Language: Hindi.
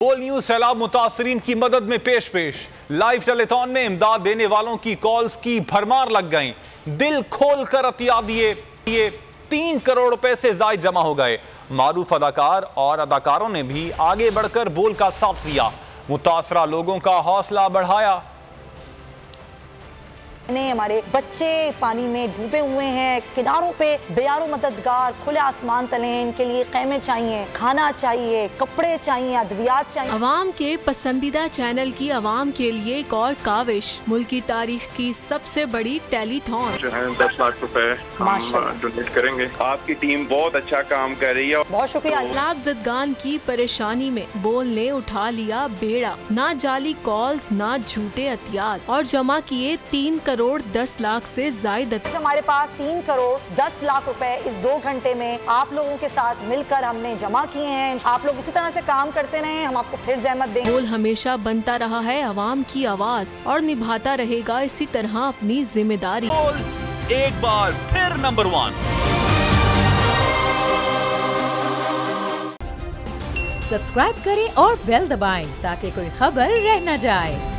बोल न्यूज सैलाब मुतासरीन की मदद में पेश लाइव टेलीथॉन में इमदाद देने वालों की कॉल्स की भरमार लग गई। दिल खोल कर अतिया दिए 3 करोड़ रुपए से जायद जमा हो गए। मारूफ अदाकार और अदाकारों ने भी आगे बढ़कर बोल का साथ दिया, मुतासरा लोगों का हौसला बढ़ाया। हमारे बच्चे पानी में डूबे हुए हैं, किनारों पे बेयारो मददगार खुले आसमान तले हैं, इनके लिए खैमे चाहिए, खाना चाहिए, कपड़े चाहिए, अद्वियात चाहिए। अवाम के पसंदीदा चैनल की अवाम के लिए एक और काविश, मुल्क की तारीख की सबसे बड़ी टेलीथॉन जो है 10 लाख रुपए हम डोनेट करेंगे। आपकी टीम बहुत अच्छा काम कर रही है, बहुत शुक्रिया। सैलाब ज़दगान की परेशानी में बोल ने उठा लिया बेड़ा, ना जाली कॉल्स ना झूठे अतियात और जमा किए 3 करोड़ 10 लाख से जायद। हमारे पास 3 करोड़ 10 लाख रुपए इस 2 घंटे में आप लोगों के साथ मिलकर हमने जमा किए हैं। आप लोग इसी तरह से काम करते रहें, हम आपको फिर ज़हमत देंगे। बोल हमेशा बनता रहा है अवाम की आवाज और निभाता रहेगा इसी तरह अपनी जिम्मेदारी। बोल एक बार फिर नंबर 1। सब्सक्राइब करें और बेल दबाएं ताकि कोई खबर रह न जाए।